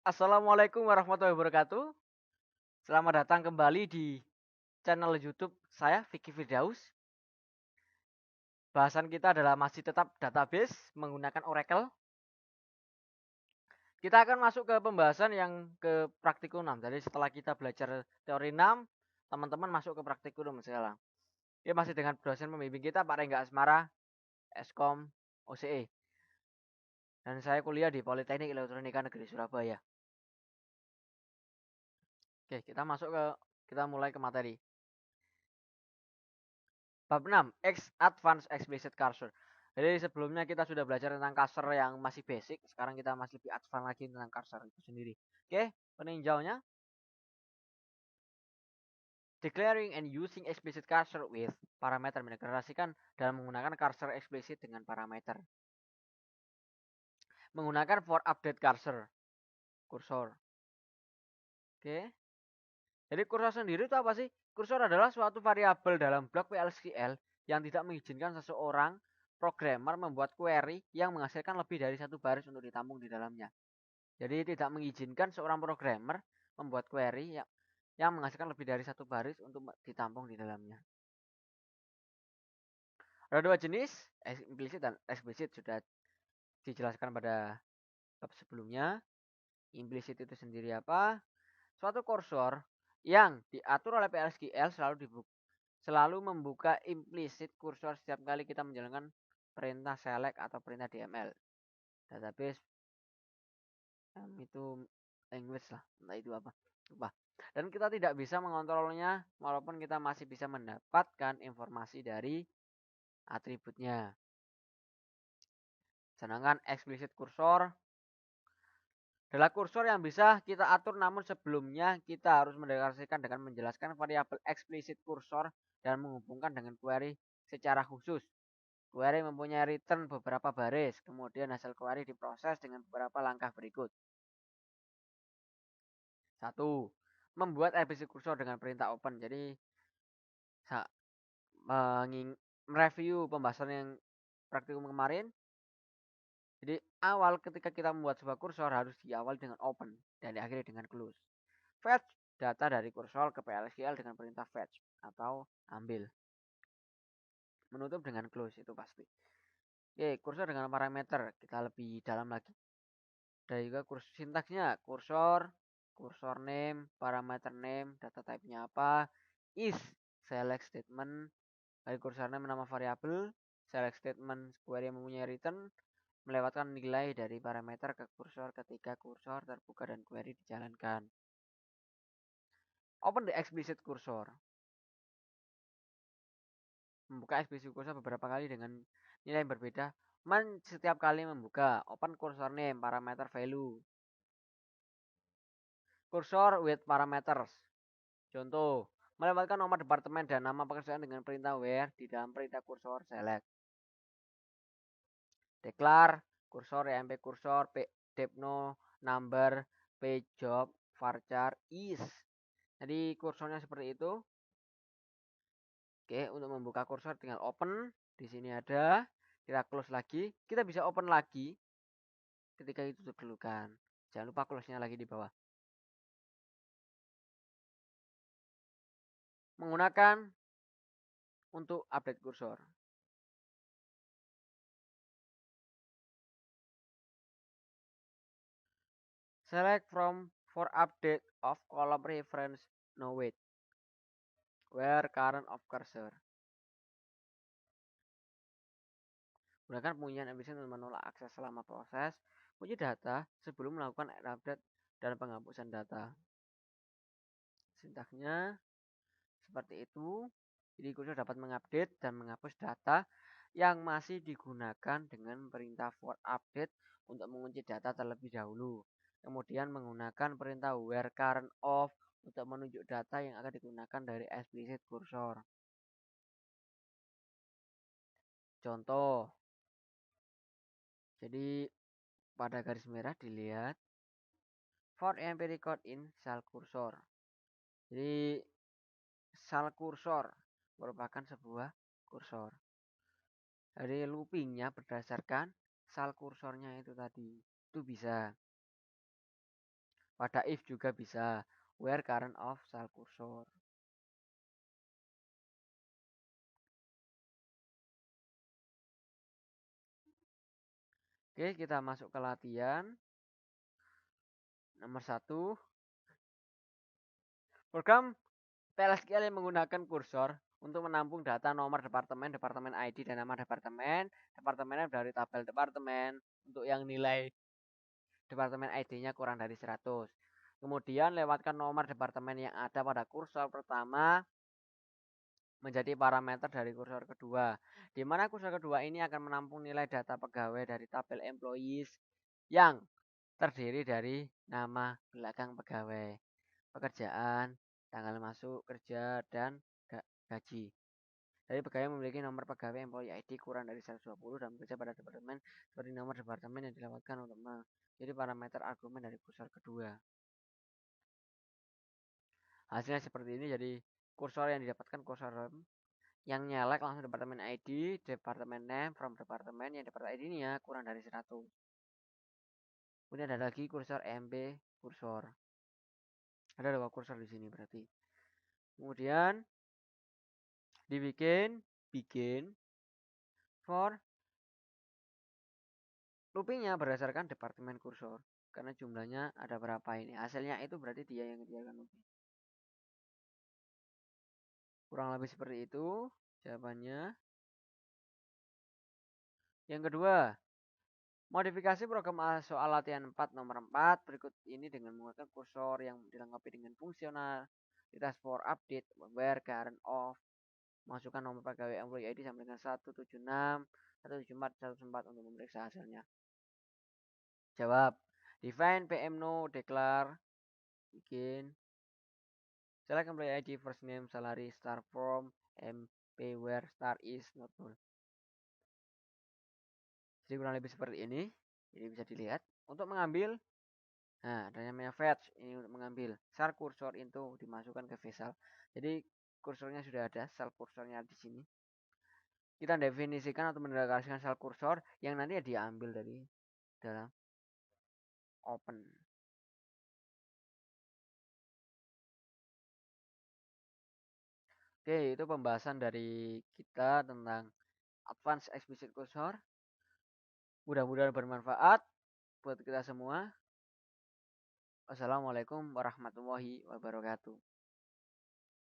Assalamualaikum warahmatullahi wabarakatuh. Selamat datang kembali di channel YouTube saya, Vicky Firdaus. Bahasan kita adalah masih tetap database menggunakan Oracle. Kita akan masuk ke pembahasan yang ke praktikum 6. Jadi setelah kita belajar teori 6, teman-teman masuk ke praktikum sekarang. Ya masih dengan dosen pembimbing kita Pak Rengga Asmara, Eskom, OCE. Dan saya kuliah di Politeknik Elektronika Negeri Surabaya. Oke, kita mulai ke materi. Bab 6, Advanced Explicit Cursor. Jadi sebelumnya kita sudah belajar tentang cursor yang masih basic, sekarang kita masih lebih advance lagi tentang cursor itu sendiri. Oke, peninjaunya. Declaring and using explicit cursor with parameter, mendeklarasikan dan menggunakan cursor eksplisit dengan parameter. Menggunakan for update kursor. Oke. Jadi kursor sendiri itu apa sih? Kursor adalah suatu variabel dalam blok PLSQL yang tidak mengizinkan seseorang programmer membuat query yang menghasilkan lebih dari satu baris untuk ditampung di dalamnya. Jadi tidak mengizinkan seorang programmer membuat query yang menghasilkan lebih dari satu baris untuk ditampung di dalamnya. Ada dua jenis, implisit dan eksplisit, sudah dijelaskan pada bab sebelumnya. Implisit itu sendiri apa? Suatu kursor yang diatur oleh PLSQL selalu membuka implisit kursor setiap kali kita menjalankan perintah select atau perintah DML. Database itu English lah, entah itu apa. Lupa. Dan kita tidak bisa mengontrolnya walaupun kita masih bisa mendapatkan informasi dari atributnya. Sedangkan explicit kursor adalah kursor yang bisa kita atur, namun sebelumnya kita harus mendeklarasikan dengan menjelaskan variabel explicit kursor dan menghubungkan dengan query secara khusus. Query mempunyai return beberapa baris, kemudian hasil query diproses dengan beberapa langkah berikut. 1. Membuat explicit kursor dengan perintah open. Jadi mereview pembahasan yang praktikum kemarin. Jadi awal ketika kita membuat sebuah kursor harus diawali dengan open dan diakhiri dengan close. Fetch data dari kursor ke PLSQL dengan perintah fetch atau ambil. Menutup dengan close, itu pasti. Oke, kursor dengan parameter kita lebih dalam lagi. Dan juga sintaksnya kursor name, parameter name, data type-nya apa, is select statement, dari kursor name nama variabel, select statement query yang mempunyai return, melewatkan nilai dari parameter ke kursor ketika kursor terbuka dan query dijalankan. Open the explicit kursor. Membuka explicit kursor beberapa kali dengan nilai yang berbeda. Setiap kali membuka. Open kursor name, parameter value. Kursor with parameters. Contoh, melewatkan nomor departemen dan nama pekerjaan dengan perintah where di dalam perintah kursor select. Declare kursor, emp kursor, depno, number, job, varchar, is. Jadi kursornya seperti itu. Oke, untuk membuka kursor tinggal open. Di sini ada. Kita close lagi. Kita bisa open lagi ketika itu didahulukan. Jangan lupa close-nya lagi di bawah. Menggunakan untuk update kursor. Select from for update of column reference no wait. Where current of cursor. Gunakan pembunyaan efisien untuk menolak akses selama proses uji data sebelum melakukan update dan penghapusan data. Sintaksnya seperti itu. Jadi kursor dapat mengupdate dan menghapus data yang masih digunakan dengan perintah for update untuk mengunci data terlebih dahulu. Kemudian menggunakan perintah where current of untuk menunjuk data yang akan digunakan dari explicit kursor. Contoh. Jadi pada garis merah dilihat for emp record in cell kursor. Jadi cell kursor merupakan sebuah kursor. Jadi loopingnya berdasarkan cell kursornya itu tadi. Itu bisa. Pada if juga bisa. Where current of shell cursor. Oke, kita masuk ke latihan. Nomor 1. Program PLSQL yang menggunakan kursor untuk menampung data nomor departemen, departemen ID, dan nama departemen. Departemennya dari tabel departemen. Untuk yang nilai departemen ID-nya kurang dari 100. Kemudian lewatkan nomor departemen yang ada pada kursor pertama menjadi parameter dari kursor kedua. Di mana kursor kedua ini akan menampung nilai data pegawai dari tabel employees yang terdiri dari nama belakang pegawai, pekerjaan, tanggal masuk kerja, dan gaji. Dari pegawai memiliki nomor pegawai employee ID kurang dari 120 dan bekerja pada departemen seperti nomor departemen yang dilewatkan untuk menjadi parameter argumen dari kursor kedua. Hasilnya seperti ini, jadi kursor yang didapatkan kursor yang nyelek langsung departemen ID, departemen name, from departemen yang departemen ID-nya kurang dari 100. Kemudian ada lagi kursor MB kursor. Ada 2 kursor di sini berarti. Kemudian bikin for loopingnya berdasarkan departemen kursor. Karena jumlahnya ada berapa ini. Hasilnya itu berarti dia yang mengerjakan looping. Kurang lebih seperti itu jawabannya. Yang kedua, modifikasi program soal latihan 4 nomor 4 berikut ini dengan menggunakan kursor yang dilengkapi dengan fungsionalitas for update, where, current, of, masukkan nomor pegawai employee ID sama dengan 176, 174, 174 untuk memeriksa hasilnya. Jawab. Define PM no declare. Bikin. Select employee ID, first name, salary, start from, MP, where, start is not null. Jadi kurang lebih seperti ini. Jadi bisa dilihat. Untuk mengambil, nah ada namanya fetch. Ini untuk mengambil. Share kursor itu dimasukkan ke vessel. Jadi kursornya sudah ada, sel kursornya di sini. Kita definisikan atau mendeklarasikan sel kursor yang nanti diambil dari dalam open. Oke, itu pembahasan dari kita tentang advanced explicit cursor. Mudah-mudahan bermanfaat buat kita semua. Wassalamualaikum warahmatullahi wabarakatuh.